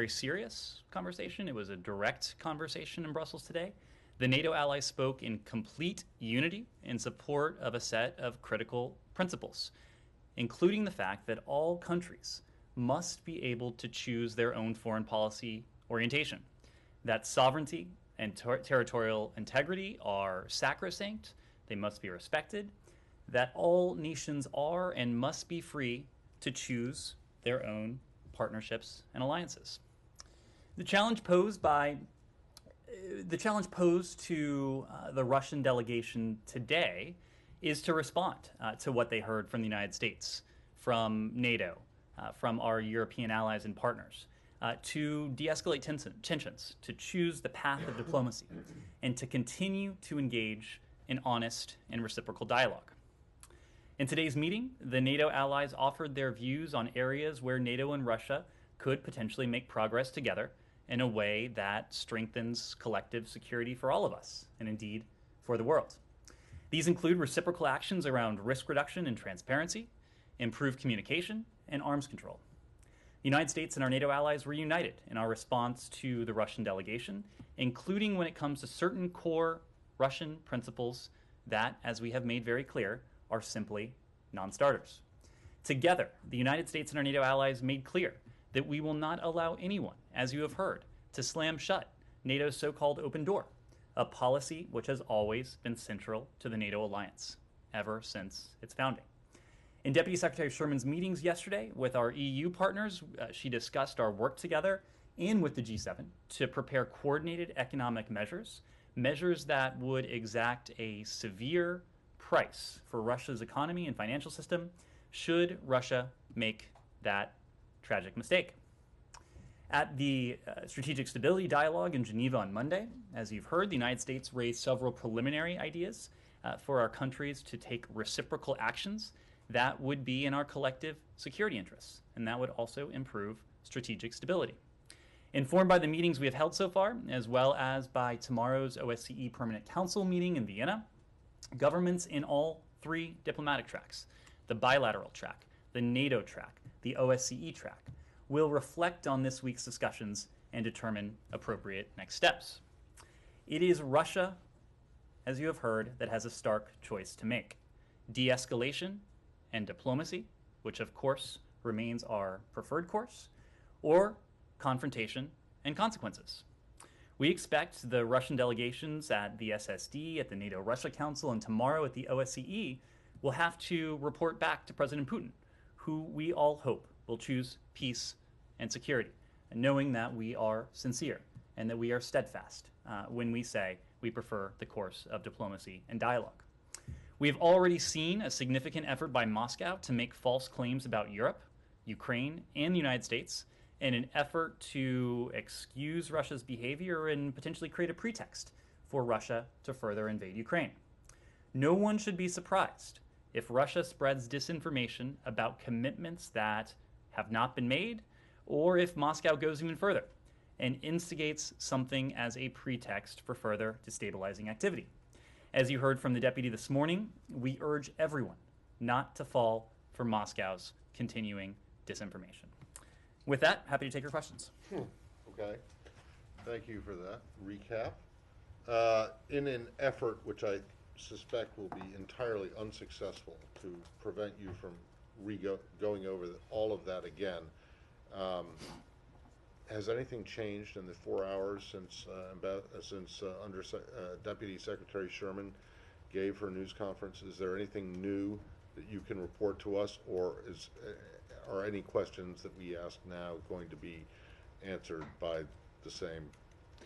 very serious conversation. It was a direct conversation in Brussels today. The NATO allies spoke in complete unity in support of a set of critical principles, including the fact that all countries must be able to choose their own foreign policy orientation, that sovereignty and territorial integrity are sacrosanct, they must be respected, that all nations are and must be free to choose their own partnerships and alliances. The challenge posed to the Russian delegation today is to respond to what they heard from the United States, from NATO, from our European allies and partners, to de-escalate tensions, to choose the path of diplomacy, and to continue to engage in honest and reciprocal dialogue. In today's meeting, the NATO allies offered their views on areas where NATO and Russia could potentially make progress together in a way that strengthens collective security for all of us, and indeed for the world. These include reciprocal actions around risk reduction and transparency, improved communication, and arms control. The United States and our NATO allies were united in our response to the Russian delegation, including when it comes to certain core Russian principles that, as we have made very clear, are simply non-starters. Together, the United States and our NATO allies made clear that we will not allow anyone, as you have heard, to slam shut NATO's so-called open door, a policy which has always been central to the NATO alliance, ever since its founding. In Deputy Secretary Sherman's meetings yesterday with our EU partners, she discussed our work together and with the G7 to prepare coordinated economic measures that would exact a severe price for Russia's economy and financial system should Russia make that tragic mistake. At the Strategic Stability Dialogue in Geneva on Monday, as you've heard, the United States raised several preliminary ideas for our countries to take reciprocal actions that would be in our collective security interests, and that would also improve strategic stability. Informed by the meetings we have held so far, as well as by tomorrow's OSCE Permanent Council meeting in Vienna, governments in all three diplomatic tracks, the bilateral track, the NATO track, the OSCE track, will reflect on this week's discussions and determine appropriate next steps. It is Russia, as you have heard, that has a stark choice to make: de-escalation and diplomacy, which of course remains our preferred course, or confrontation and consequences. We expect the Russian delegations at the SSD, at the NATO-Russia Council, and tomorrow at the OSCE will have to report back to President Putin, who we all hope will choose peace and security, knowing that we are sincere and that we are steadfast when we say we prefer the course of diplomacy and dialogue. We have already seen a significant effort by Moscow to make false claims about Europe, Ukraine, and the United States in an effort to excuse Russia's behavior and potentially create a pretext for Russia to further invade Ukraine. No one should be surprised if Russia spreads disinformation about commitments that have not been made, or if Moscow goes even further and instigates something as a pretext for further destabilizing activity. As you heard from the deputy this morning, we urge everyone not to fall for Moscow's continuing disinformation. With that, happy to take your questions. Okay, thank you for that recap. In an effort which I suspect will be entirely unsuccessful to prevent you from going over all of that again, has anything changed in the 4 hours since Deputy Secretary Sherman gave her news conference? Is there anything new that you can report to us, or are any questions that we ask now going to be answered by the same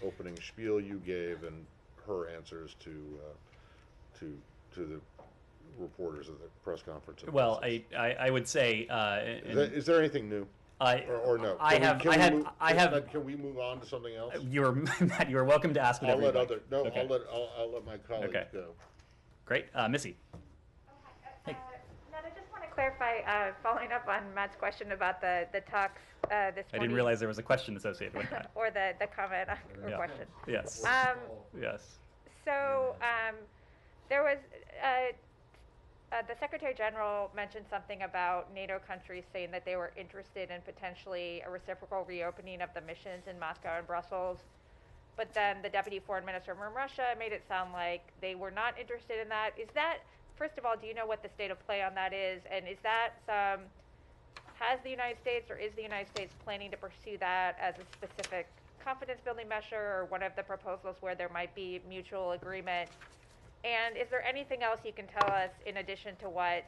opening spiel you gave and her answers to the reporters at the press conference? Well, I would say, is there anything new? Or no? Can we move on to something else? You're welcome to ask whatever. Okay. I'll let my colleagues go. Great, Missy. Ned, I just want to clarify, following up on Matt's question about the talks this morning. I didn't realize there was a question associated with that. Or the comment or question. Yes. Yes. So there was the Secretary General mentioned something about NATO countries saying that they were interested in potentially a reciprocal reopening of the missions in Moscow and Brussels. But then the Deputy Foreign Minister from Russia made it sound like they were not interested in that. Is that, first of all, do you know what the state of play on that is? And is that has the United States or is the United States planning to pursue that as a specific confidence building measure or one of the proposals where there might be mutual agreement? And is there anything else you can tell us in addition to what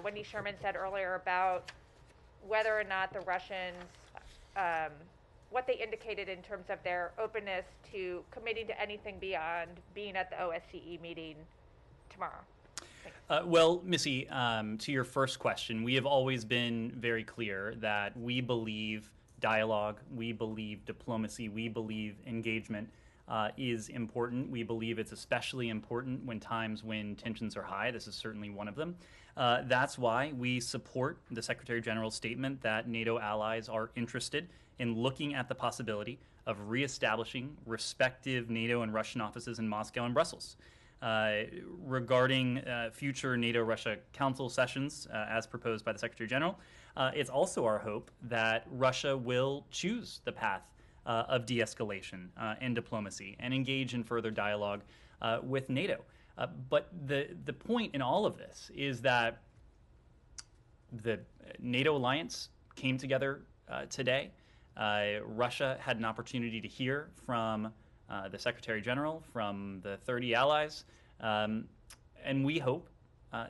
Wendy Sherman said earlier about whether or not the Russians, what they indicated in terms of their openness to committing to anything beyond being at the OSCE meeting tomorrow? Well, Missy, to your first question, we have always been very clear that we believe dialogue, we believe diplomacy, we believe engagement is important. We believe it's especially important when times when tensions are high. This is certainly one of them. That's why we support the Secretary General's statement that NATO allies are interested in looking at the possibility of reestablishing respective NATO and Russian offices in Moscow and Brussels. Regarding future NATO-Russia Council sessions, as proposed by the Secretary General, it's also our hope that Russia will choose the path of de-escalation and diplomacy and engage in further dialogue with NATO. But the point in all of this is that the NATO alliance came together today. Russia had an opportunity to hear from the Secretary General, from the 30 allies, and we hope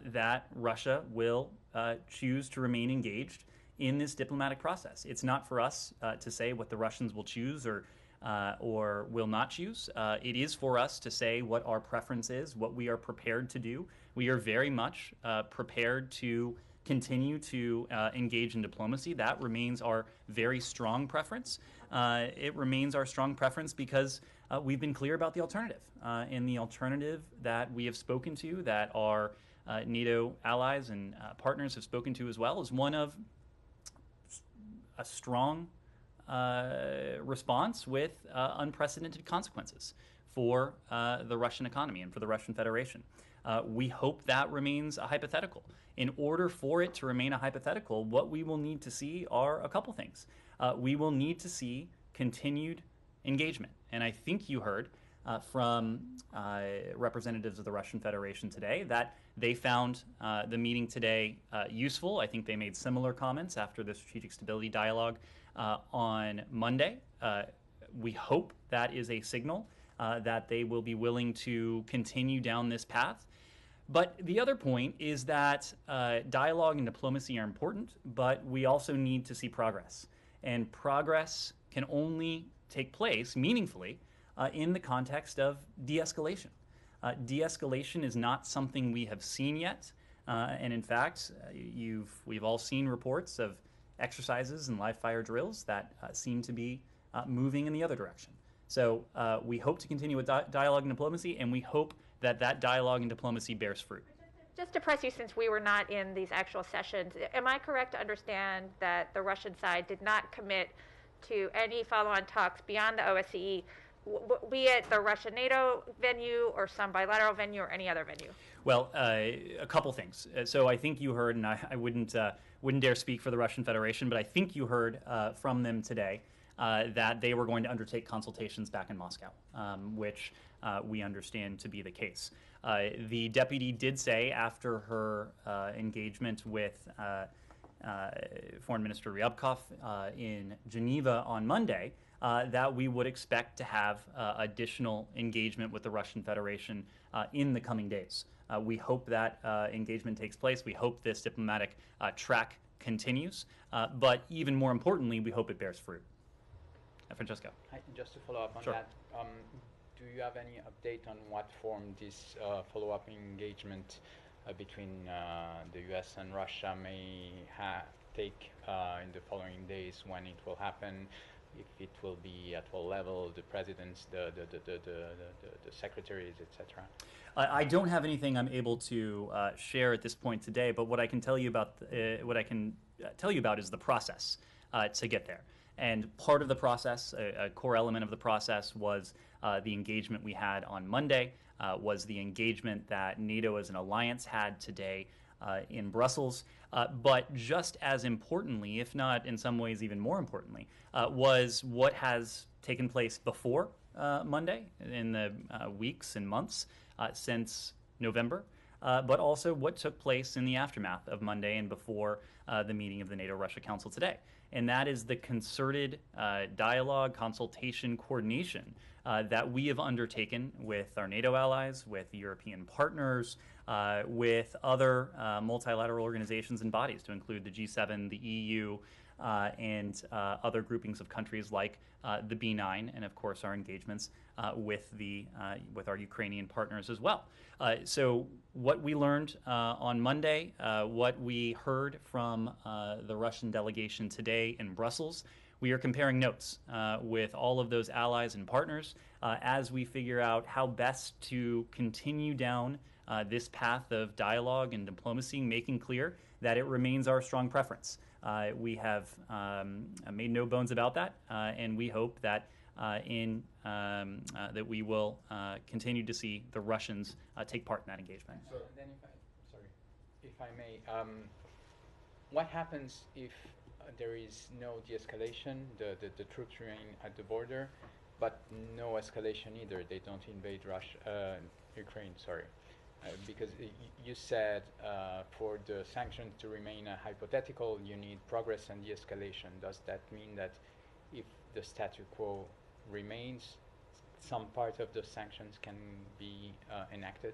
that Russia will choose to remain engaged in this diplomatic process. It's not for us to say what the Russians will choose or will not choose. It is for us to say what our preference is, what we are prepared to do. We are very much prepared to continue to engage in diplomacy. That remains our very strong preference. It remains our strong preference because we've been clear about the alternative. And the alternative that we have spoken to, that our NATO allies and partners have spoken to as well, is one of a strong response with unprecedented consequences for the Russian economy and for the Russian Federation. We hope that remains a hypothetical. In order for it to remain a hypothetical, what we will need to see are a couple things. We will need to see continued engagement. And I think you heard from representatives of the Russian Federation today that they found the meeting today useful. I think they made similar comments after the Strategic Stability Dialogue on Monday. We hope that is a signal that they will be willing to continue down this path. But the other point is that dialogue and diplomacy are important, but we also need to see progress. And progress can only take place meaningfully in the context of de-escalation. De-escalation is not something we have seen yet. And in fact, we've all seen reports of exercises and live fire drills that seem to be moving in the other direction. So we hope to continue with dialogue and diplomacy, and we hope that that dialogue and diplomacy bears fruit. Just to press you, since we were not in these actual sessions, am I correct to understand that the Russian side did not commit to any follow-on talks beyond the OSCE, be it the Russia-NATO venue or some bilateral venue or any other venue? Well, a couple things. So I think you heard, and I wouldn't dare speak for the Russian Federation, but I think you heard from them today that they were going to undertake consultations back in Moscow, which we understand to be the case. The deputy did say after her engagement with Foreign Minister Ryabkov in Geneva on Monday that we would expect to have additional engagement with the Russian Federation in the coming days. We hope that engagement takes place. We hope this diplomatic track continues. But even more importantly, we hope it bears fruit. Francesco. Hi, just to follow up on Sure. that, do you have any update on what form this follow-up engagement between the U.S. and Russia may take in the following days, when it will happen, if it will be at what level, the presidents, the secretaries, etc.? I don't have anything I'm able to share at this point today, but what I can tell you about is the process to get there. And part of the process, a core element of the process, was the engagement we had on Monday. was the engagement that NATO as an alliance had today in Brussels. But just as importantly, if not in some ways even more importantly, was what has taken place before Monday in the weeks and months since November, but also what took place in the aftermath of Monday and before the meeting of the NATO-Russia Council today. And that is the concerted dialogue, consultation, coordination that we have undertaken with our NATO allies, with European partners, with other multilateral organizations and bodies, to include the G7, the EU, and other groupings of countries like the B9, and of course our engagements with our Ukrainian partners as well. So what we learned on Monday, what we heard from the Russian delegation today in Brussels, we are comparing notes with all of those allies and partners as we figure out how best to continue down this path of dialogue and diplomacy, making clear that it remains our strong preference. We have made no bones about that, and we hope that that we will continue to see the Russians take part in that engagement. So then, if I may, what happens if there is no de-escalation? The troops remain at the border, but no escalation either. They don't invade Ukraine. Sorry. Because you said for the sanctions to remain hypothetical, you need progress and de-escalation. Does that mean that if the statu quo remains, some part of the sanctions can be enacted?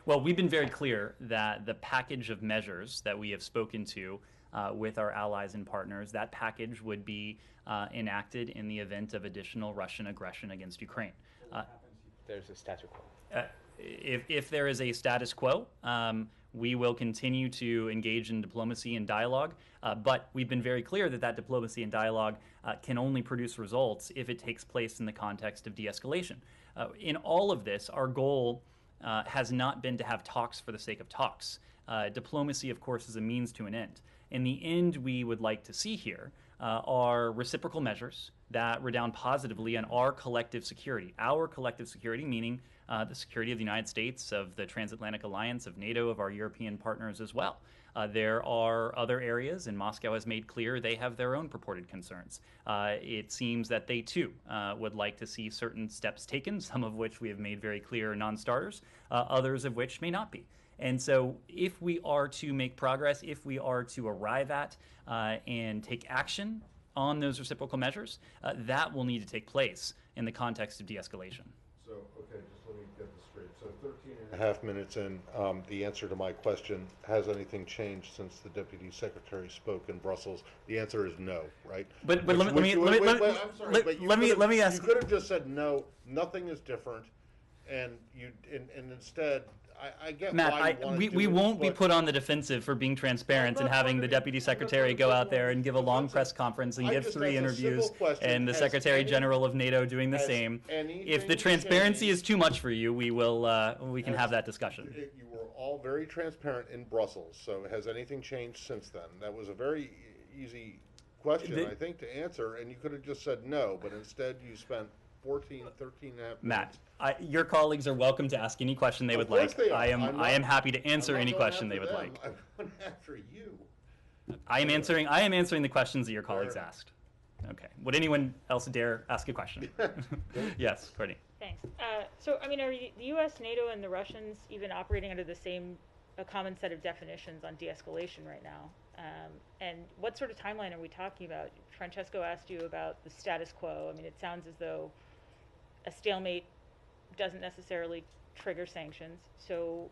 Well, we've been very clear that the package of measures that we have spoken to with our allies and partners, that package would be enacted in the event of additional Russian aggression against Ukraine. What happens if there's a statu quo? If there is a status quo, we will continue to engage in diplomacy and dialogue, but we've been very clear that that diplomacy and dialogue can only produce results if it takes place in the context of de-escalation. In all of this, our goal has not been to have talks for the sake of talks. Diplomacy, of course, is a means to an end. And the end we would like to see here are reciprocal measures that redound positively on our collective security. Our collective security, meaning the security of the United States, of the Transatlantic Alliance, of NATO, of our European partners as well. There are other areas, and Moscow has made clear they have their own purported concerns. It seems that they too would like to see certain steps taken, some of which we have made very clear are non-starters, others of which may not be. And so if we are to make progress, if we are to arrive at and take action on those reciprocal measures, that will need to take place in the context of de-escalation. So, okay, just let me get this straight. So 13.5 minutes in, the answer to my question, has anything changed since the Deputy Secretary spoke in Brussels? The answer is no, right? But let me ask. You could have just said no, nothing is different, and instead, I get Matt, why you want to do we it, won't be put on the defensive for being transparent and having the Deputy Secretary go out there and give a long press conference and give 3 interviews, and the Secretary General of NATO doing the same. If the transparency is too much for you, we can have that discussion. You were all very transparent in Brussels, so has anything changed since then? That was a very easy question, I think, to answer, and you could have just said no, but instead you spent 13 and a half minutes. Matt, your colleagues are welcome to ask any question they would like. I am happy to answer any question they would like. I'm going after you. I am answering the questions that your colleagues asked. Okay. Would anyone else dare ask a question? Yes, Courtney. Thanks. So, I mean, are the U.S., NATO, and the Russians even operating under the same common set of definitions on de-escalation right now? And what sort of timeline are we talking about? Francesco asked you about the status quo. I mean, it sounds as though a stalemate doesn't necessarily trigger sanctions. So,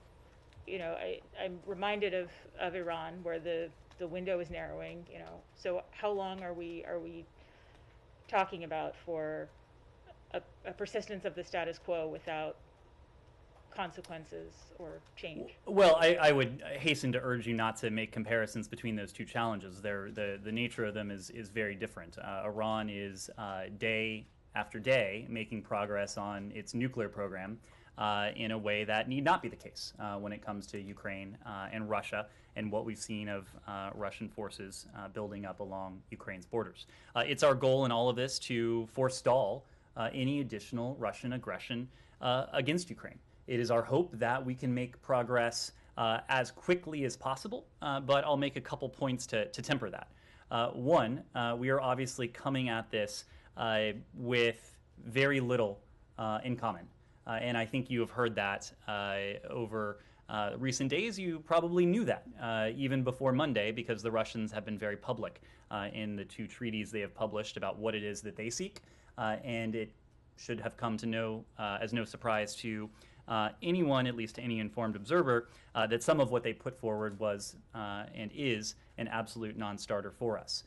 you know, I'm reminded of Iran, where the window is narrowing. You know, so how long are we talking about for a persistence of the status quo without consequences or change? Well, I would hasten to urge you not to make comparisons between those two challenges. The nature of them is very different. Iran is day after day making progress on its nuclear program in a way that need not be the case when it comes to Ukraine and Russia and what we've seen of Russian forces building up along Ukraine's borders. It's our goal in all of this to forestall any additional Russian aggression against Ukraine. It is our hope that we can make progress as quickly as possible, but I'll make a couple points to temper that. One, we are obviously coming at this with very little in common. And I think you have heard that over recent days. You probably knew that even before Monday, because the Russians have been very public in the 2 treaties they have published about what it is that they seek. And it should have come to as no surprise to anyone, at least to any informed observer, that some of what they put forward was and is an absolute non-starter for us.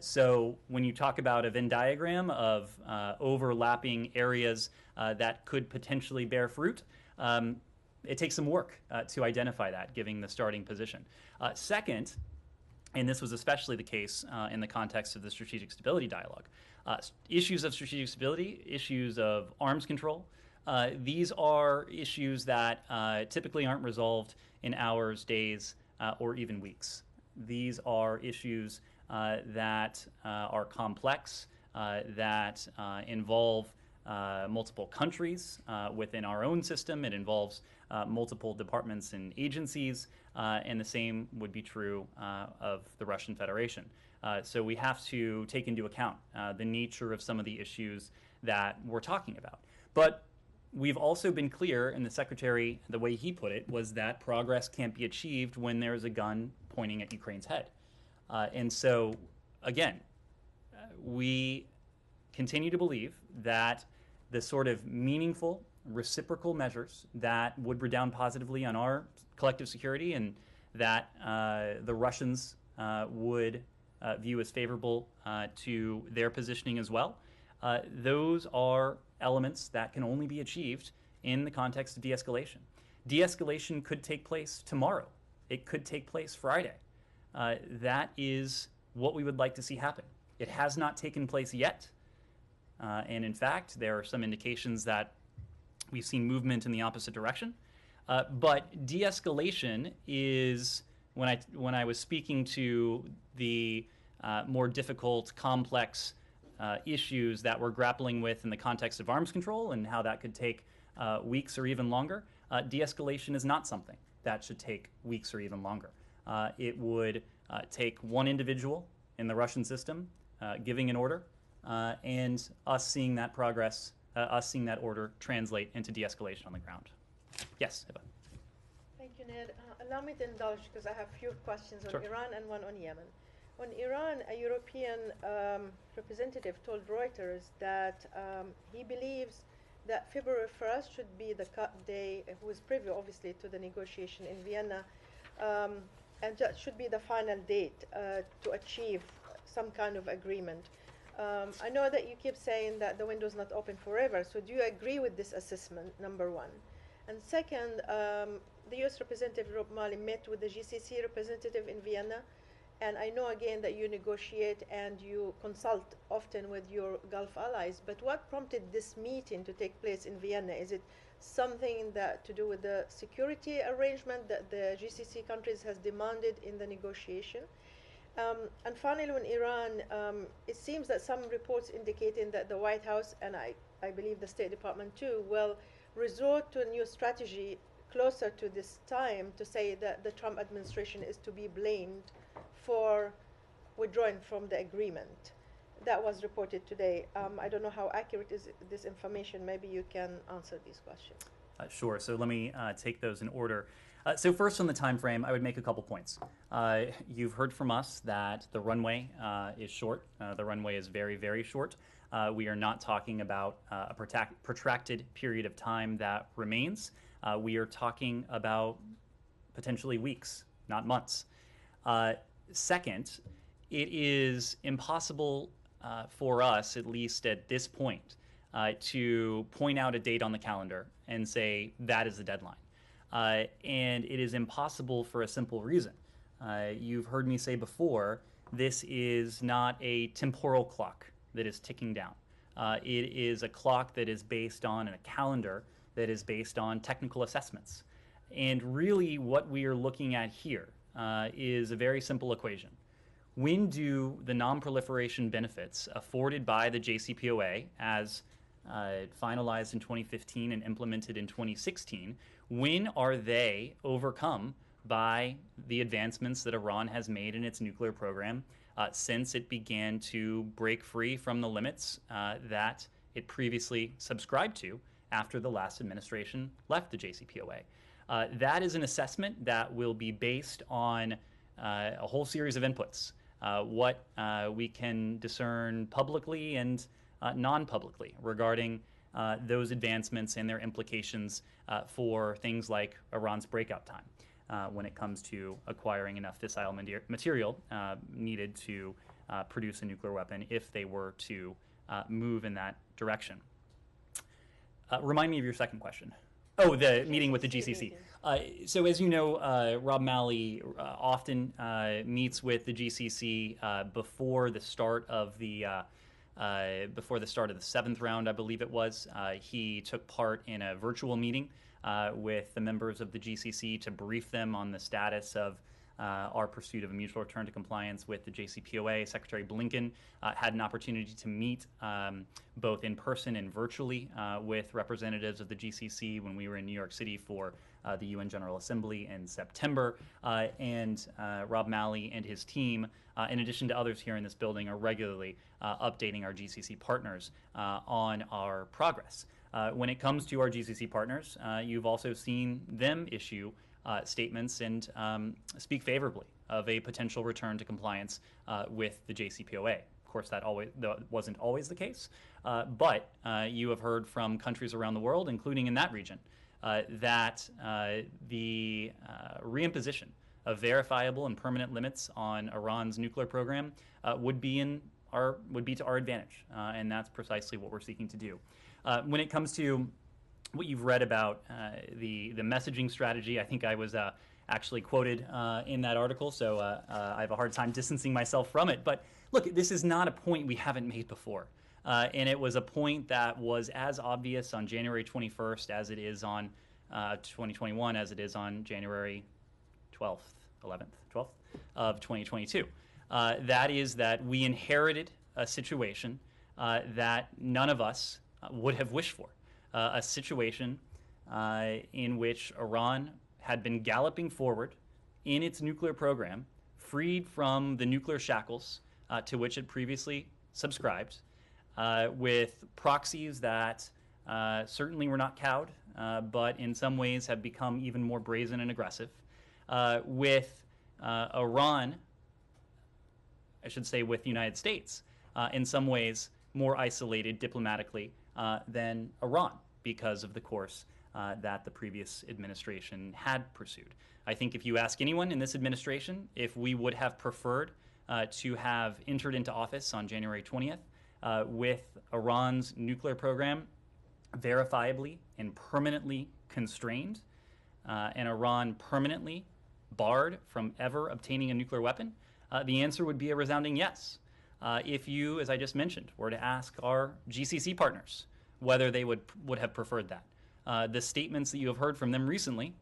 So when you talk about a Venn diagram of overlapping areas that could potentially bear fruit, it takes some work to identify that, given the starting position. Second, and this was especially the case in the context of the strategic stability dialogue, issues of strategic stability, issues of arms control, these are issues that typically aren't resolved in hours, days, or even weeks. These are issues that are complex, that involve multiple countries within our own system. It involves multiple departments and agencies, and the same would be true of the Russian Federation. So we have to take into account the nature of some of the issues that we're talking about. But we've also been clear, and the Secretary, the way he put it, was that progress can't be achieved when there's a gun pointing at Ukraine's head. And so, again, we continue to believe that the sort of meaningful, reciprocal measures that would redound positively on our collective security and that the Russians would view as favorable to their positioning as well, those are elements that can only be achieved in the context of de-escalation. De-escalation could take place tomorrow. It could take place Friday. That is what we would like to see happen. It has not taken place yet. And in fact, there are some indications that we've seen movement in the opposite direction. But de-escalation is, when I was speaking to the more difficult, complex issues that we're grappling with in the context of arms control and how that could take weeks or even longer, de-escalation is not something that should take weeks or even longer. It would take one individual in the Russian system giving an order and us seeing that progress, us seeing that order translate into de-escalation on the ground. Yes, Eva. Thank you, Ned. Allow me to indulge because I have a few questions on Sure. Iran and one on Yemen. On Iran, a European representative told Reuters that he believes that February 1st should be the cut day, who is privy, obviously, to the negotiation in Vienna, and that should be the final date to achieve some kind of agreement. I know that you keep saying that the window is not open forever, so do you agree with this assessment, number one? And second, the U.S. representative Rob Malley met with the GCC representative in Vienna, and I know again that you negotiate and you consult often with your Gulf allies, but what prompted this meeting to take place in Vienna? Is it something that to do with the security arrangement that the GCC countries has demanded in the negotiation? And finally, on Iran, it seems that some reports indicating that the White House, and I believe the State Department too, will resort to a new strategy closer to this time to say that the Trump administration is to be blamed for withdrawing from the agreement. That was reported today. I don't know how accurate is this information. Maybe you can answer these questions. Sure. So let me take those in order. So first on the time frame, I would make a couple points. You've heard from us that the runway is short. The runway is very, very short. We are not talking about a protracted period of time that remains. We are talking about potentially weeks, not months. Second, it is impossible for us, at least at this point, to point out a date on the calendar and say that is the deadline. And it is impossible for a simple reason. You've heard me say before, this is not a temporal clock that is ticking down. It is a clock that is based on, and a calendar that is based on technical assessments. And really what we are looking at here is a very simple equation. When do the non-proliferation benefits afforded by the JCPOA as finalized in 2015 and implemented in 2016, when are they overcome by the advancements that Iran has made in its nuclear program since it began to break free from the limits that it previously subscribed to after the last administration left the JCPOA? That is an assessment that will be based on a whole series of inputs. What we can discern publicly and non-publicly regarding those advancements and their implications for things like Iran's breakout time when it comes to acquiring enough fissile material needed to produce a nuclear weapon if they were to move in that direction. Remind me of your second question. Oh, the meeting with the GCC. So as you know, Rob Malley often meets with the GCC before the start of the seventh round, I believe it was. He took part in a virtual meeting with the members of the GCC to brief them on the status of our pursuit of a mutual return to compliance with the JCPOA. Secretary Blinken had an opportunity to meet both in person and virtually with representatives of the GCC when we were in New York City for the UN General Assembly in September. And Rob Malley and his team, in addition to others here in this building, are regularly updating our GCC partners on our progress. When it comes to our GCC partners, you've also seen them issue statements and speak favorably of a potential return to compliance with the JCPOA. Of course, that wasn't always the case, but you have heard from countries around the world, including in that region, that the reimposition of verifiable and permanent limits on Iran's nuclear program would be to our advantage, and that's precisely what we're seeking to do. When it comes to what you've read about the messaging strategy, I think I was actually quoted in that article, so I have a hard time distancing myself from it. But look, this is not a point we haven't made before. And it was a point that was as obvious on January 21st as it is on 2021, as it is on January 12th of 2022. That is that we inherited a situation that none of us would have wished for. A situation in which Iran had been galloping forward in its nuclear program, freed from the nuclear shackles to which it previously subscribed, with proxies that certainly were not cowed, but in some ways have become even more brazen and aggressive, with Iran, I should say with the United States, in some ways more isolated diplomatically than Iran, because of the course that the previous administration had pursued. I think if you ask anyone in this administration if we would have preferred to have entered into office on January 20th with Iran's nuclear program verifiably and permanently constrained, and Iran permanently barred from ever obtaining a nuclear weapon, the answer would be a resounding yes. If you, as I just mentioned, were to ask our GCC partners whether they would have preferred that. The statements that you have heard from them recently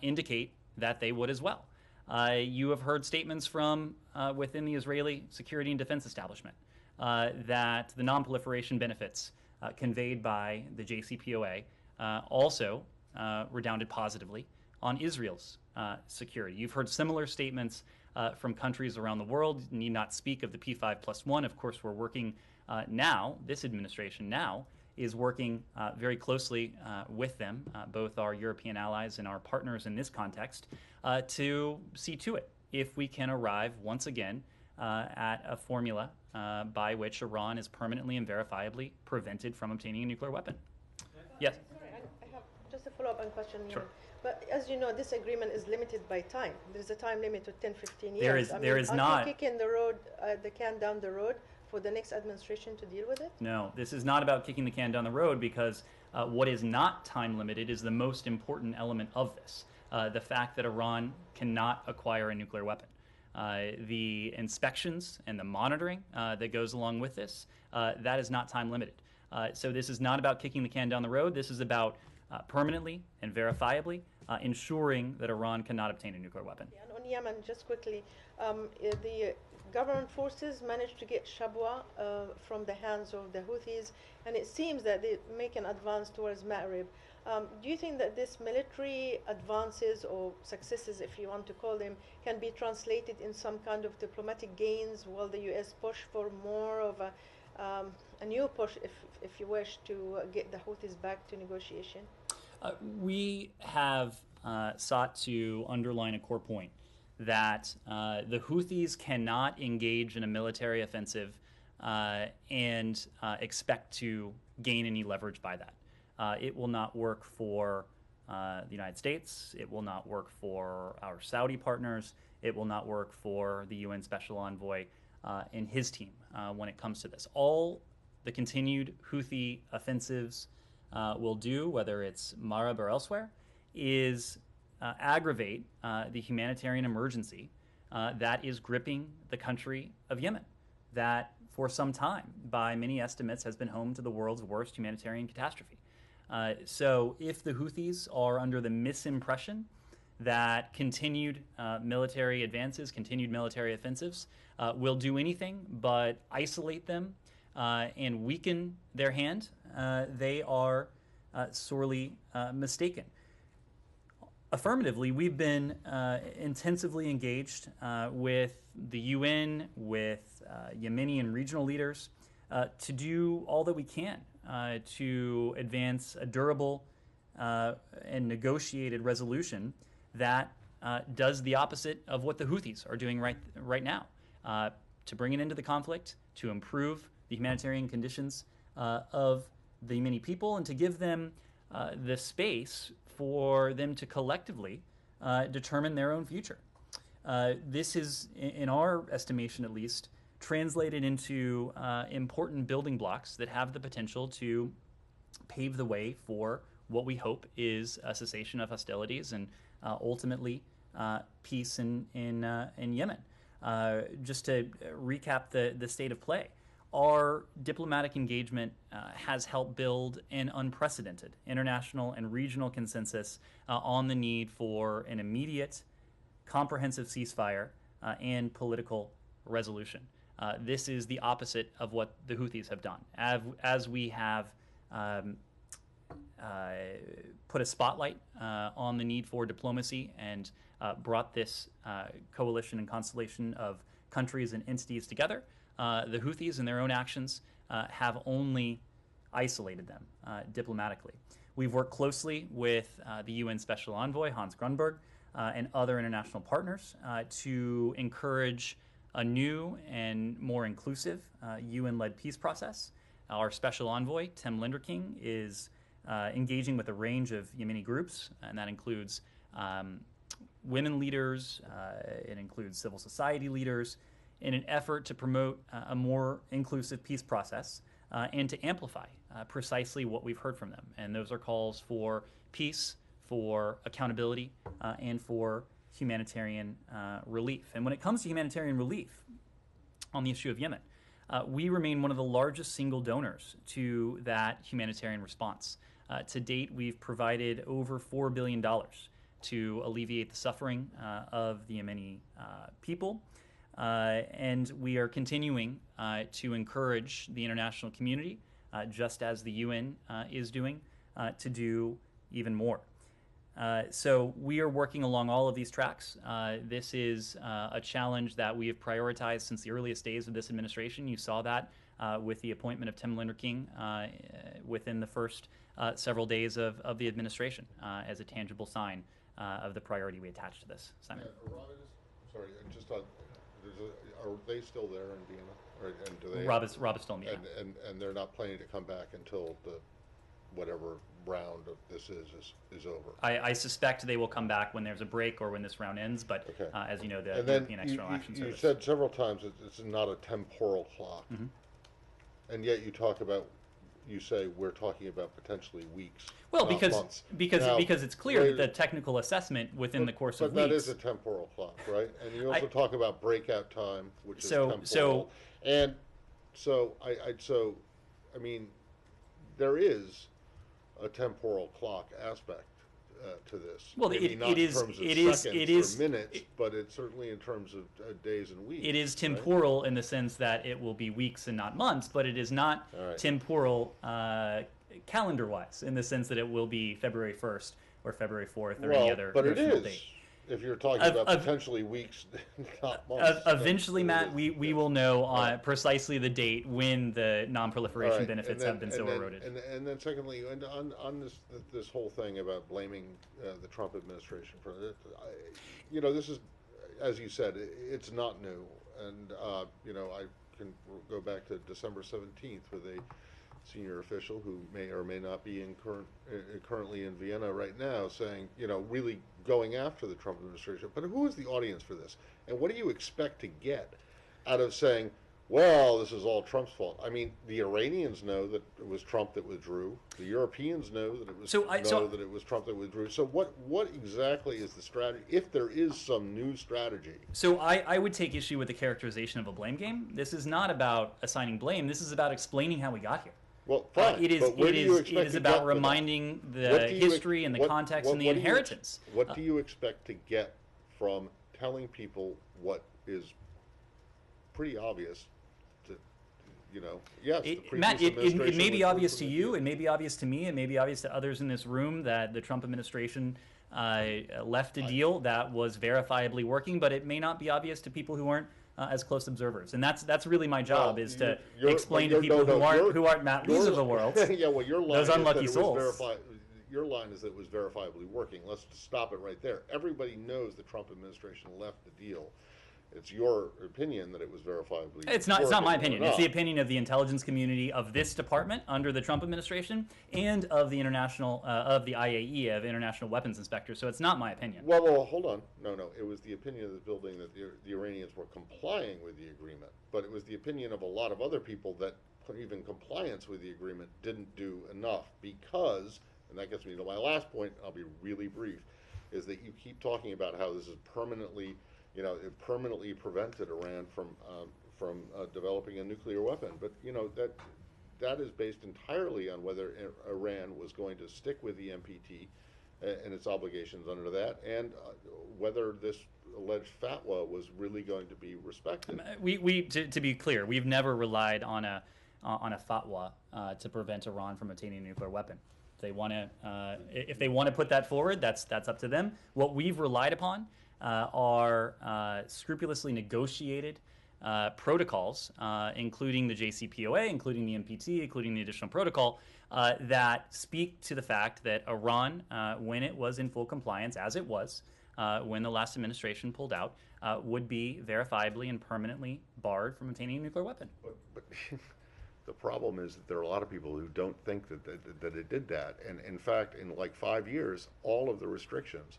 indicate that they would as well. You have heard statements from within the Israeli security and defense establishment that the non-proliferation benefits conveyed by the JCPOA also redounded positively on Israel's security. You've heard similar statements from countries around the world. You need not speak of the P5+1. Of course, we're working now, this administration now, is working very closely with them, both our European allies and our partners in this context, to see to it if we can arrive once again at a formula by which Iran is permanently and verifiably prevented from obtaining a nuclear weapon. Yes? Sorry, I have just a follow-up question. Sure. But as you know, this agreement is limited by time. There's a time limit of 10, 15 years. There is not. Are you kicking the can down the road for the next administration to deal with it? No, this is not about kicking the can down the road, because what is not time limited is the most important element of this. The fact that Iran cannot acquire a nuclear weapon. The inspections and the monitoring that goes along with this, that is not time limited. So this is not about kicking the can down the road. This is about permanently and verifiably ensuring that Iran cannot obtain a nuclear weapon. And on Yemen, just quickly, the government forces managed to get Shabwa from the hands of the Houthis, and it seems that they make an advance towards Ma'rib. Do you think that this military advances or successes, if you want to call them, can be translated in some kind of diplomatic gains while the U.S. push for more of a new push, if you wish, to get the Houthis back to negotiation? We have sought to underline a core point that the Houthis cannot engage in a military offensive and expect to gain any leverage by that. It will not work for the United States. It will not work for our Saudi partners. It will not work for the UN Special Envoy and his team when it comes to this. All the continued Houthi offensives will do, whether it's Marib or elsewhere, is aggravate the humanitarian emergency that is gripping the country of Yemen, that for some time, by many estimates, has been home to the world's worst humanitarian catastrophe. So if the Houthis are under the misimpression that continued military advances, continued military offensives will do anything but isolate them and weaken their hand, they are sorely mistaken. Affirmatively, we've been intensively engaged with the UN, with Yemeni and regional leaders to do all that we can to advance a durable and negotiated resolution that does the opposite of what the Houthis are doing right now, to bring an end to the conflict, to improve the humanitarian conditions of the Yemeni people, and to give them the space for them to collectively determine their own future. This is, in our estimation at least, translated into important building blocks that have the potential to pave the way for what we hope is a cessation of hostilities and ultimately peace in Yemen. Just to recap the state of play, our diplomatic engagement has helped build an unprecedented international and regional consensus on the need for an immediate, comprehensive ceasefire and political resolution. This is the opposite of what the Houthis have done. As we have put a spotlight on the need for diplomacy and brought this coalition and constellation of countries and entities together, the Houthis, in their own actions, have only isolated them diplomatically. We've worked closely with the UN Special Envoy, Hans Grunberg, and other international partners to encourage a new and more inclusive UN-led peace process. Our Special Envoy, Tim Linderking, is engaging with a range of Yemeni groups, and that includes women leaders, it includes civil society leaders, in an effort to promote a more inclusive peace process and to amplify precisely what we've heard from them. And those are calls for peace, for accountability, and for humanitarian relief. And when it comes to humanitarian relief on the issue of Yemen, we remain one of the largest single donors to that humanitarian response. To date, we've provided over $4 billion to alleviate the suffering of the Yemeni people. And we are continuing to encourage the international community, just as the UN is doing, to do even more. So we are working along all of these tracks. This is a challenge that we have prioritized since the earliest days of this administration. You saw that with the appointment of Tim Linderking within the first several days of the administration as a tangible sign of the priority we attach to this. Simon. Sorry, just on, are they still there in Vienna? Or, and do they Rob is still in Vienna. And they're not planning to come back until the whatever round of this is over. I suspect they will come back when there's a break or when this round ends, but okay. As you know, the and European External Action Service. You said several times that it's not a temporal clock, mm-hmm. and yet you say we're talking about potentially weeks. Well, not months. because it's clear that the technical assessment within the course of weeks. But that is a temporal clock, right? And you also talk about breakout time, which is temporal. I mean, there is a temporal clock aspect to this. Well, Maybe not it in is terms of it is seconds it is or minutes, but it's certainly in terms of days and weeks. it is right? temporal in the sense that it will be weeks and not months, but it is not All right. temporal calendar-wise in the sense that it will be February 1st or February 4th or Well, any other but it notional is. date. If you're talking Of- about of- potentially weeks, not months. Eventually, then Matt, it we is. will know Right. precisely the date when the All non-proliferation right, benefits have been so eroded. And then secondly, and on this whole thing about blaming the Trump administration for it, this is, as you said, it's not new, and I can go back to December 17th with a senior official who may or may not be currently in Vienna right now, saying, really going after the Trump administration. But who is the audience for this? And what do you expect to get out of saying, well, this is all Trump's fault? I mean, the Iranians know that it was Trump that withdrew. The Europeans know that it was that it was Trump that withdrew. So what exactly is the strategy, if there is some new strategy? So I would take issue with the characterization of a blame game. This is not about assigning blame. This is about explaining how we got here. Well, fine. It is but where do you expect it is to about get with that? reminding the What do you history and the context and the what do you inheritance. what do you expect to get from telling people what is pretty obvious? Yes, the previous Matt, it may administration be was obvious worse to than you, it. it may be obvious to me, it may be obvious to others in this room that the Trump administration left a deal that was verifiably working, but it may not be obvious to people who aren't as close observers. And that's really my job, is to explain to people who aren't Matt Lees of the world. Yeah, well, your line those unlucky is that souls. it was your line is that it was verifiably working. Let's just stop it right there. Everybody knows the Trump administration left the deal. It's your opinion that it was verifiably It's not my working opinion. or It's the not. opinion of the intelligence community of this department under the Trump administration and of the international of the IAE, of International Weapons Inspectors. So it's not my opinion. Well, hold on. No. It was the opinion of the building that the Iranians were complying with the agreement. But it was the opinion of a lot of other people that even compliance with the agreement didn't do enough because, and that gets me to my last point, I'll be really brief, is that you keep talking about how this is permanently, it permanently prevented Iran from developing a nuclear weapon. But, that is based entirely on whether Iran was going to stick with the NPT and its obligations under that, and whether this alleged fatwa was really going to be respected. To be clear, we've never relied on a fatwa to prevent Iran from obtaining a nuclear weapon. If they want to put that forward, that's up to them. What we've relied upon are scrupulously negotiated protocols, including the JCPOA, including the NPT, including the additional protocol, that speak to the fact that Iran, when it was in full compliance, as it was when the last administration pulled out, would be verifiably and permanently barred from obtaining a nuclear weapon. But the problem is that there are a lot of people who don't think that it did that. And in fact, in like 5 years, all of the restrictions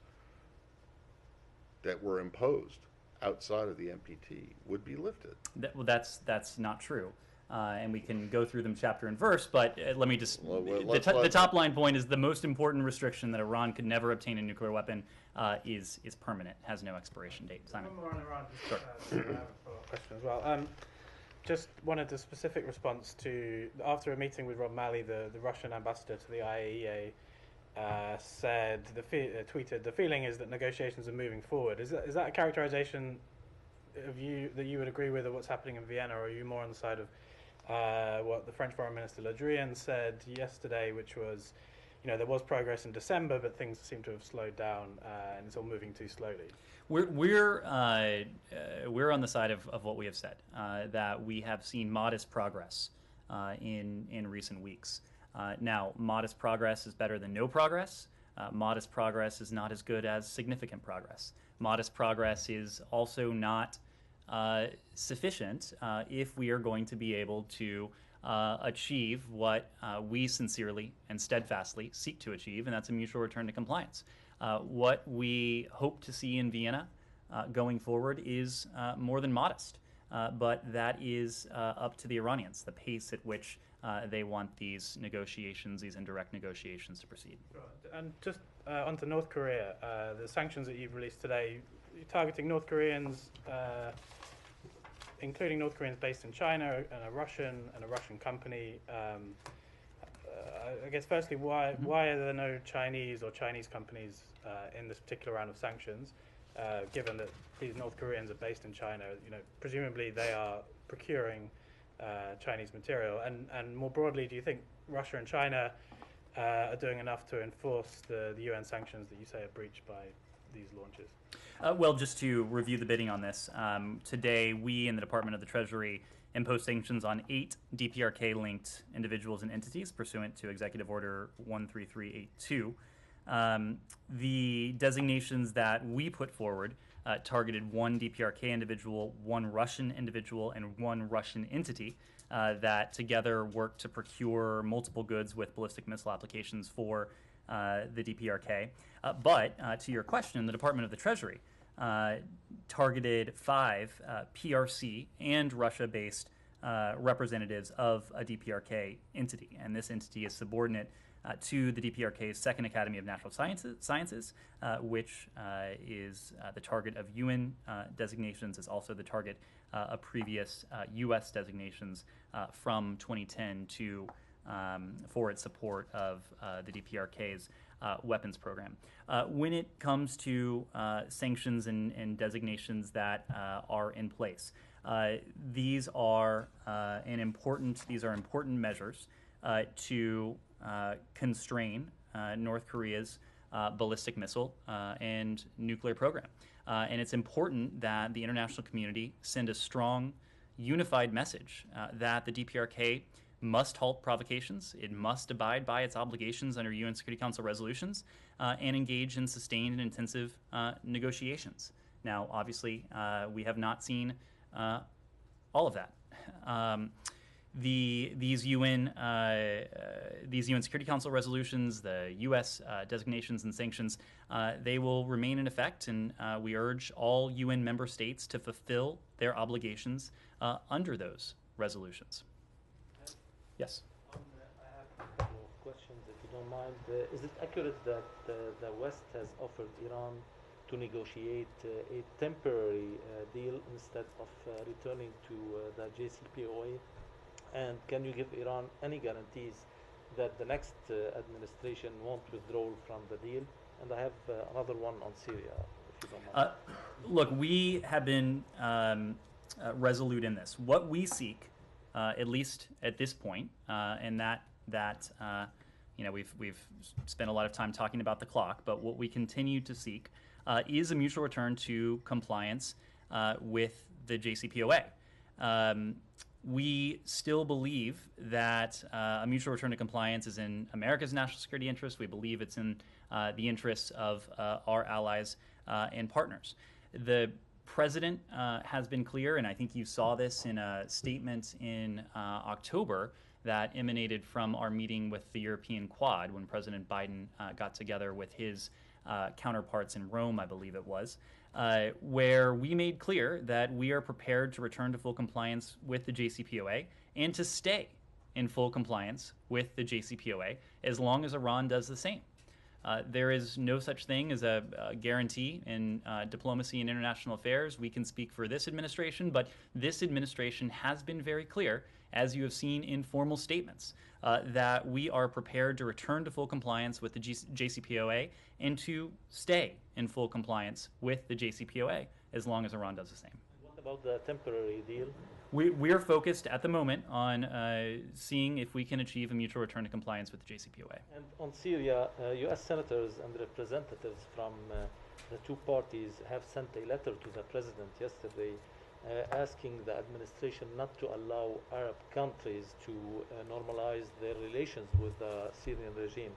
that were imposed outside of the NPT would be lifted. That's not true. And we can go through them chapter and verse, but let me just... the top line point is the most important restriction that Iran could never obtain a nuclear weapon is permanent, has no expiration date. Simon. One more on Iran. Sure. I have a follow-up question as well. Just wanted a specific response to, after a meeting with Rob Malley, the Russian ambassador to the IAEA, tweeted, the feeling is that negotiations are moving forward. Is that a characterization of that you would agree with of what's happening in Vienna, or are you more on the side of what the French Foreign Minister Le Drian said yesterday, which was, there was progress in December, but things seem to have slowed down and it's all moving too slowly? We're on the side of what we have said, that we have seen modest progress in recent weeks. Now, modest progress is better than no progress. Modest progress is not as good as significant progress. Modest progress is also not sufficient if we are going to be able to achieve what we sincerely and steadfastly seek to achieve, and that's a mutual return to compliance. What we hope to see in Vienna going forward is more than modest, but that is up to the Iranians, the pace at which they want these negotiations, these indirect negotiations, to proceed. And just onto North Korea, the sanctions that you've released today, you're targeting North Koreans, including North Koreans based in China and a Russian company. I guess firstly, why are there no Chinese or Chinese companies in this particular round of sanctions? Given that these North Koreans are based in China, presumably they are procuring Chinese material. And more broadly, do you think Russia and China are doing enough to enforce the UN sanctions that you say are breached by these launches? Well, just to review the bidding on this, today we in the Department of the Treasury imposed sanctions on 8 DPRK-linked individuals and entities pursuant to Executive Order 13382. The designations that we put forward targeted 1 DPRK individual, 1 Russian individual, and 1 Russian entity that together worked to procure multiple goods with ballistic missile applications for the DPRK. But to your question, the Department of the Treasury targeted 5 PRC and Russia-based representatives of a DPRK entity, and this entity is subordinate to the DPRK's Second Academy of Natural Sciences, which is the target of UN designations, is also the target of previous U.S. designations from 2010 to for its support of the DPRK's weapons program. When it comes to sanctions and designations that are in place, these are important measures to constrain North Korea's ballistic missile and nuclear program. And it's important that the international community send a strong, unified message that the DPRK must halt provocations, it must abide by its obligations under UN Security Council resolutions, and engage in sustained and intensive negotiations. Now, obviously, we have not seen all of that. These UN Security Council resolutions, the U.S. designations and sanctions, they will remain in effect, and we urge all UN member states to fulfill their obligations under those resolutions. Yes. I have a couple of questions, if you don't mind. Is it accurate that the West has offered Iran to negotiate a temporary deal instead of returning to the JCPOA? And can you give Iran any guarantees that the next administration won't withdraw from the deal? And I have another one on Syria, if you don't mind. Look, we have been resolute in this. What we seek, at least at this point, and we've spent a lot of time talking about the clock, but what we continue to seek is a mutual return to compliance with the JCPOA. We still believe that a mutual return to compliance is in America's national security interest. We believe it's in the interests of our allies and partners. The President has been clear, and I think you saw this in a statement in October that emanated from our meeting with the European Quad when President Biden got together with his counterparts in Rome, I believe it was, where we made clear that we are prepared to return to full compliance with the JCPOA and to stay in full compliance with the JCPOA as long as Iran does the same. There is no such thing as a guarantee in diplomacy and international affairs. We can speak for this administration, but this administration has been very clear, as you have seen in formal statements, that we are prepared to return to full compliance with the JCPOA and to stay in full compliance with the JCPOA as long as Iran does the same. What about the temporary deal? We are focused at the moment on seeing if we can achieve a mutual return to compliance with the JCPOA. And on Syria, U.S. senators and representatives from the two parties have sent a letter to the president yesterday asking the administration not to allow Arab countries to normalize their relations with the Syrian regime.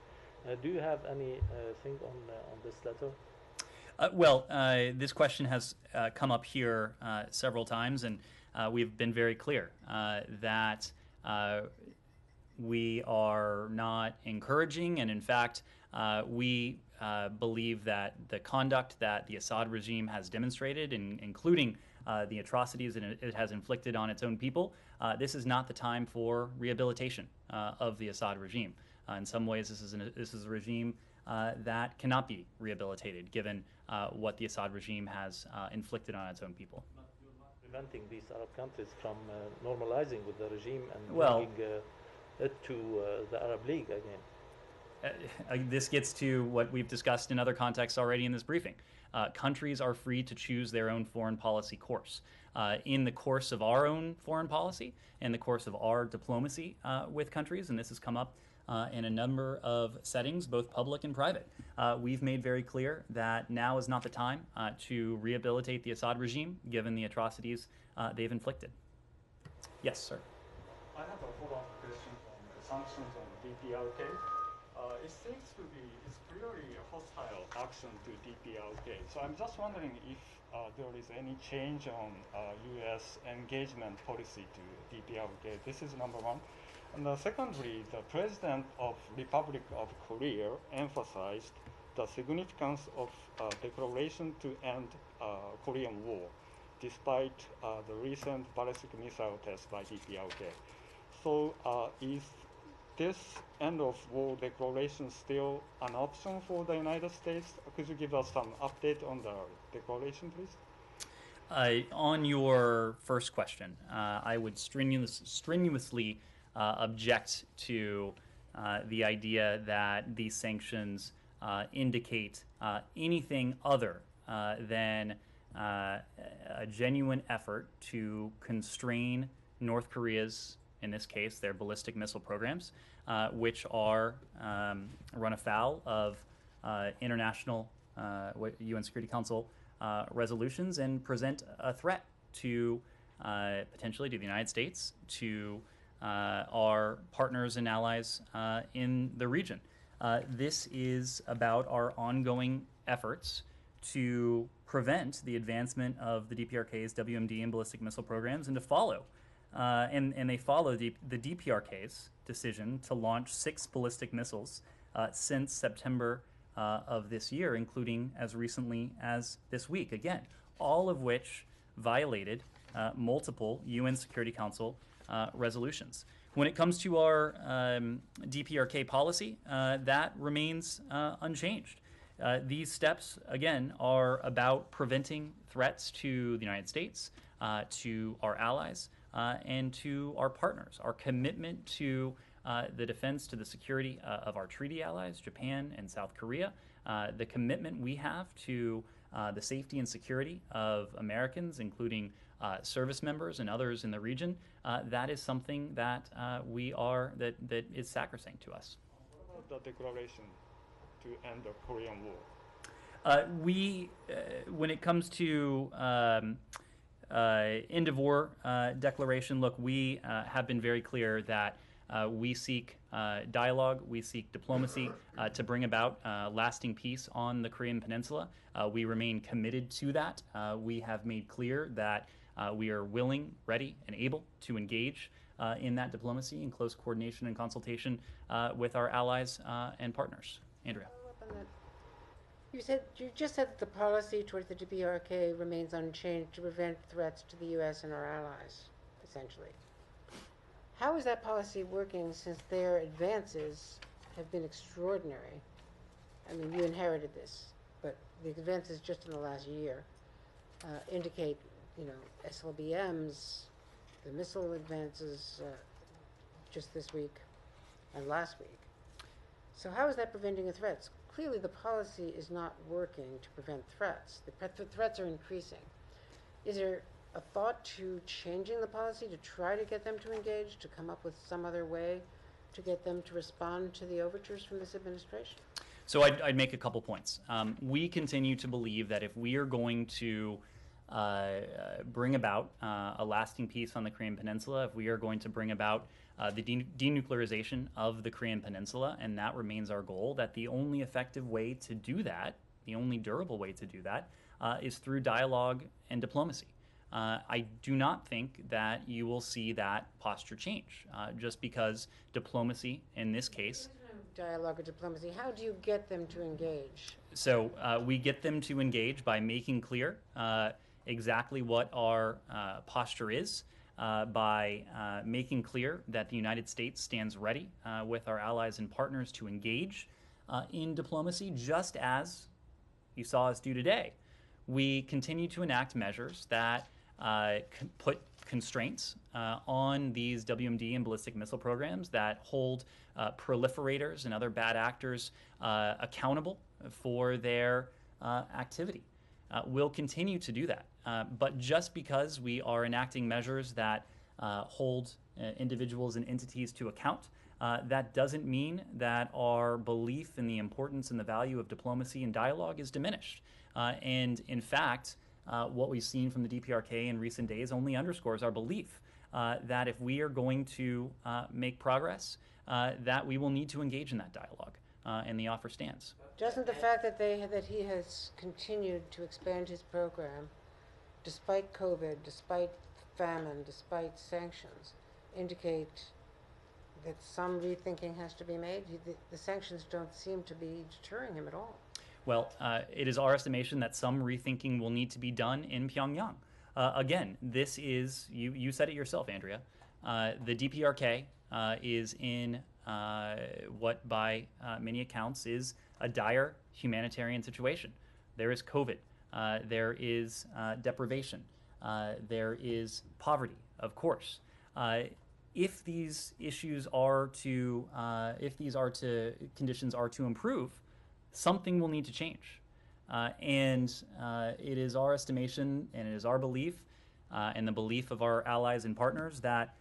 Do you have anything on this letter? Well, this question has come up here several times, and we've been very clear that we are not encouraging, and in fact, we believe that the conduct that the Assad regime has demonstrated, including the atrocities that it has inflicted on its own people, this is not the time for rehabilitation of the Assad regime. In some ways, this is a regime that cannot be rehabilitated, given what the Assad regime has inflicted on its own people. But you're not preventing these Arab countries from normalizing with the regime and Well, bringing it to the Arab League again. This gets to what we've discussed in other contexts already in this briefing. Countries are free to choose their own foreign policy course. In the course of our own foreign policy, in the course of our diplomacy with countries, and this has come up in a number of settings, both public and private, we've made very clear that now is not the time to rehabilitate the Assad regime, given the atrocities they've inflicted. Yes, sir. I have a follow-up question on the sanctions on DPRK. It seems to be, it's clearly a hostile action to DPRK. So I'm just wondering if there is any change on U.S. engagement policy to DPRK. This is number one. And secondly, the President of Republic of Korea emphasized the significance of declaration to end Korean War, despite the recent ballistic missile test by DPRK. So is this end of war declaration still an option for the United States? Could you give us some update on the declaration, please? On your first question, I would strenuously object to the idea that these sanctions indicate anything other than a genuine effort to constrain North Korea's, in this case, their ballistic missile programs, which are run afoul of international UN Security Council resolutions and present a threat to potentially to the United States, to our partners and allies in the region. This is about our ongoing efforts to prevent the advancement of the DPRK's WMD and ballistic missile programs and to follow. And they follow the DPRK's decision to launch 6 ballistic missiles since September of this year, including as recently as this week. Again, all of which violated multiple UN Security Council resolutions. When it comes to our DPRK policy, that remains unchanged. These steps, again, are about preventing threats to the United States, to our allies, and to our partners. Our commitment to the defense, to the security of our treaty allies, Japan and South Korea, the commitment we have to the safety and security of Americans, including service members and others in the region, that is something that that is sacrosanct to us. What about the declaration to end the Korean War? When it comes to end of war declaration, look, we have been very clear that we seek dialogue, we seek diplomacy to bring about lasting peace on the Korean Peninsula. We remain committed to that. We have made clear that we are willing, ready, and able to engage in that diplomacy in close coordination and consultation with our allies and partners. Andrea. You just said that the policy towards the DPRK remains unchanged to prevent threats to the U.S. and our allies, essentially. How is that policy working since their advances have been extraordinary? I mean, you inherited this, but the advances just in the last year indicate, SLBMs, the missile advances just this week and last week. So how is that preventing the threats? Clearly, the policy is not working to prevent threats. The threats are increasing. Is there a thought to changing the policy to try to get them to engage, to come up with some other way to get them to respond to the overtures from this administration? So I'd make a couple points. We continue to believe that if we are going to bring about a lasting peace on the Korean Peninsula, if we are going to bring about the denuclearization of the Korean Peninsula, and that remains our goal, that the only effective way to do that, the only durable way to do that, is through dialogue and diplomacy. I do not think that you will see that posture change, just because diplomacy, in this case... Dialogue or diplomacy, how do you get them to engage? So we get them to engage by making clear exactly what our posture is, by making clear that the United States stands ready with our allies and partners to engage in diplomacy, just as you saw us do today. We continue to enact measures that put constraints on these WMD and ballistic missile programs that hold proliferators and other bad actors accountable for their activity. We'll continue to do that. But just because we are enacting measures that hold individuals and entities to account, that doesn't mean that our belief in the importance and the value of diplomacy and dialogue is diminished. And in fact, what we've seen from the DPRK in recent days only underscores our belief that if we are going to make progress, that we will need to engage in that dialogue, and the offer stands. Doesn't the fact that he has continued to expand his program, despite COVID, despite famine, despite sanctions, indicate that some rethinking has to be made? The sanctions don't seem to be deterring him at all. Well, it is our estimation that some rethinking will need to be done in Pyongyang. Again, this is, you said it yourself, Andrea, the DPRK is in what by many accounts is a dire humanitarian situation. There is COVID, there is deprivation, there is poverty, of course. If these issues are to, conditions are to improve, something will need to change. And it is our estimation and it is our belief and the belief of our allies and partners that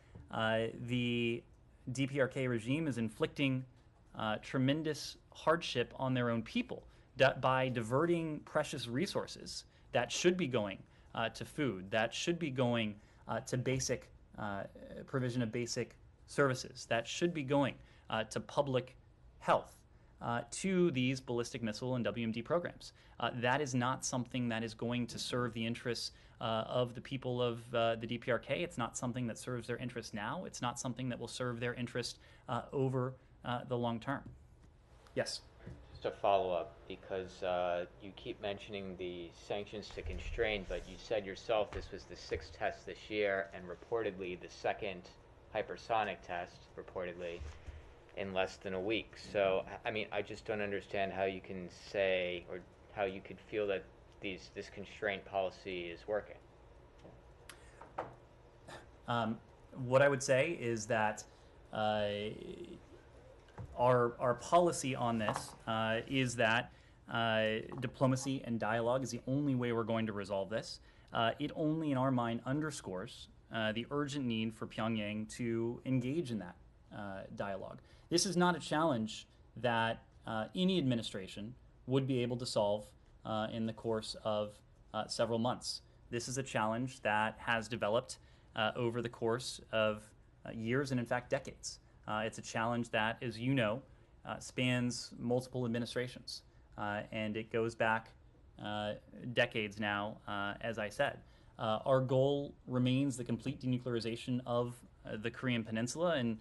the DPRK regime is inflicting tremendous hardship on their own people by diverting precious resources that should be going to food, that should be going to basic provision of basic services, that should be going to public health, to these ballistic missile and WMD programs. That is not something that is going to serve the interests of the people of the DPRK. It's not something that serves their interests now. It's not something that will serve their interest over the long term. Yes? Just a follow-up, because you keep mentioning the sanctions to constrain, but you said yourself this was the 6th test this year, and reportedly the 2nd hypersonic test, reportedly, in less than a week. So, I mean, I just don't understand how you can say, or how you could feel that this constraint policy is working. What I would say is that our policy on this is that diplomacy and dialogue is the only way we're going to resolve this. It only, in our mind, underscores the urgent need for Pyongyang to engage in that dialogue. This is not a challenge that any administration would be able to solve in the course of several months. This is a challenge that has developed over the course of years and, in fact, decades. It's a challenge that, as you know, spans multiple administrations, and it goes back decades now, as I said. Our goal remains the complete denuclearization of the Korean Peninsula, and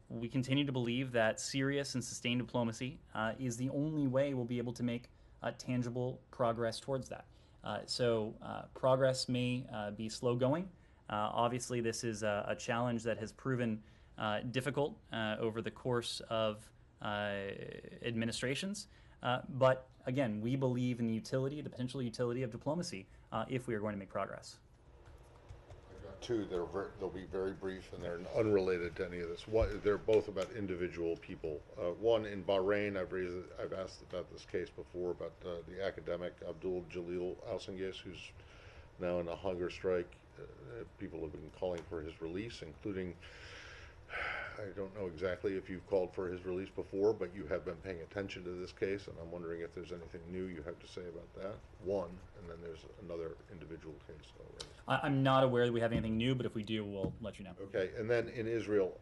we continue to believe that serious and sustained diplomacy is the only way we'll be able to make tangible progress towards that. So progress may be slow going. Obviously, this is a challenge that has proven difficult over the course of administrations. But again, we believe in the utility, the potential utility of diplomacy if we are going to make progress. Two, they'll be very brief, and they're unrelated to any of this. They're both about individual people. One, in Bahrain, I've asked about this case before, about the academic Abdul Jalil Al-Sengis, who's now in a hunger strike. People have been calling for his release, including, I don't know exactly if you've called for his release before, but you have been paying attention to this case, and I'm wondering if there's anything new you have to say about that. One, and then there's another individual case already. I'm not aware that we have anything new, but if we do, we'll let you know. Okay, and then in Israel,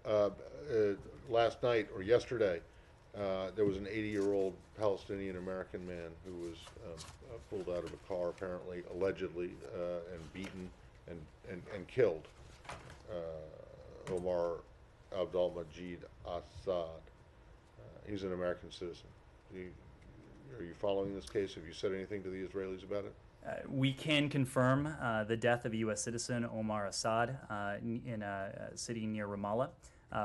last night or yesterday, there was an 80-year-old Palestinian-American man who was pulled out of a car, apparently, allegedly, and beaten and killed. Omar Abdul-Majid Assad. He's an American citizen. Are you following this case? Have you said anything to the Israelis about it? We can confirm the death of a U.S. citizen, Omar Assad, in a city near Ramallah.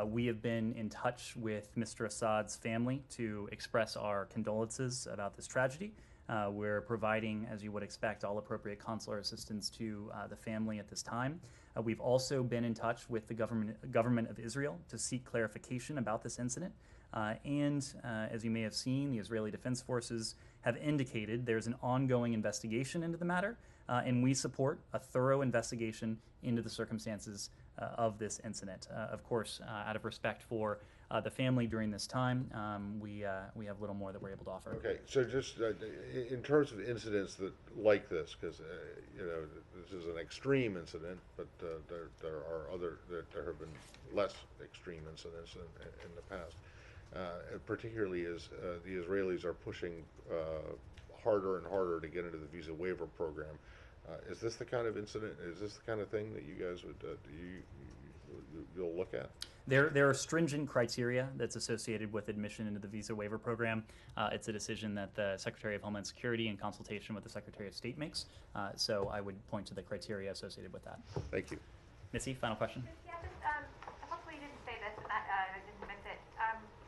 We have been in touch with Mr. Assad's family to express our condolences about this tragedy. We're providing, as you would expect, all appropriate consular assistance to the family at this time. We've also been in touch with the government of Israel to seek clarification about this incident. As you may have seen, the Israeli Defense Forces have indicated there's an ongoing investigation into the matter, and we support a thorough investigation into the circumstances of this incident. Of course, out of respect for the family during this time, we have little more that we're able to offer. Okay, so just in terms of incidents that like this, because you know, this is an extreme incident, but there are other there have been less extreme incidents in the past. Particularly as the Israelis are pushing harder and harder to get into the visa waiver program. Is this the kind of incident? Is this the kind of thing that you guys would you'll look at? There are stringent criteria that's associated with admission into the visa waiver program. It's a decision that the Secretary of Homeland Security, in consultation with the Secretary of State, makes. So I would point to the criteria associated with that. Thank you. Missy, final question. Yeah, just hopefully you didn't say this and I didn't miss it.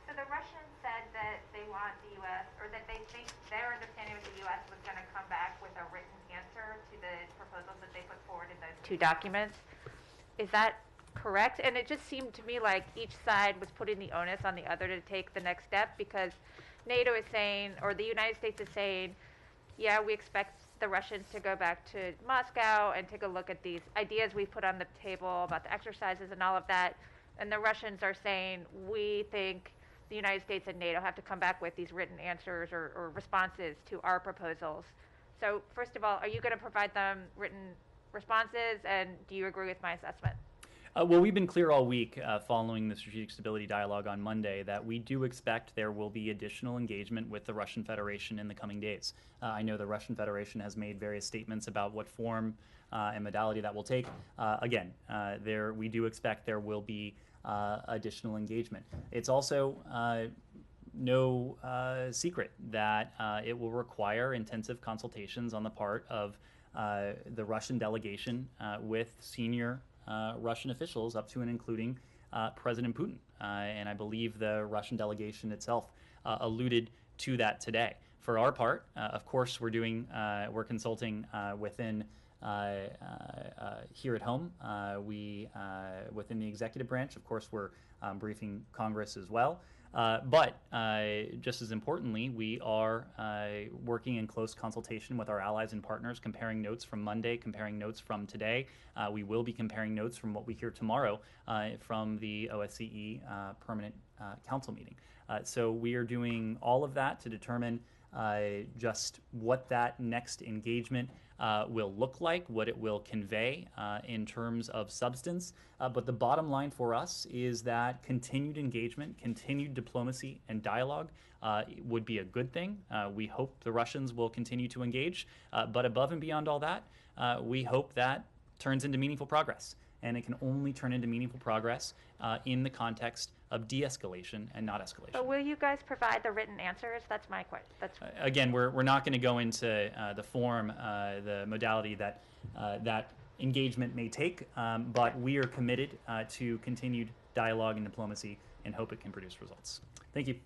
So the Russians said that they want the U.S. or that they think their understanding was the U.S. was going to come back with a written answer to the proposals that they put forward in those two documents. Is that correct? And it just seemed to me like each side was putting the onus on the other to take the next step, because NATO is saying, or the United States is saying, yeah, we expect the Russians to go back to Moscow and take a look at these ideas we put on the table about the exercises and all of that. And the Russians are saying, we think the United States and NATO have to come back with these written answers or responses to our proposals. So first of all, are you going to provide them written responses, and do you agree with my assessment? Well, we've been clear all week following the Strategic Stability Dialogue on Monday that we do expect there will be additional engagement with the Russian Federation in the coming days. I know the Russian Federation has made various statements about what form and modality that will take. Again, we do expect there will be additional engagement. It's also no secret that it will require intensive consultations on the part of the Russian delegation with senior Russian officials, up to and including President Putin. And I believe the Russian delegation itself alluded to that today. For our part, of course, we're consulting within here at home. Within the executive branch, of course, we're briefing Congress as well. But just as importantly, we are working in close consultation with our allies and partners, comparing notes from Monday, comparing notes from today. We will be comparing notes from what we hear tomorrow from the OSCE Permanent Council meeting. So we are doing all of that to determine just what that next engagement will look like, what it will convey in terms of substance. But the bottom line for us is that continued engagement, continued diplomacy and dialogue would be a good thing. We hope the Russians will continue to engage. But above and beyond all that, we hope that turns into meaningful progress. And it can only turn into meaningful progress in the context of de-escalation and not escalation. But will you guys provide the written answers? That's my question. Again, we're not going to go into the form, the modality that that engagement may take, but we are committed to continued dialogue and diplomacy and hope it can produce results. Thank you.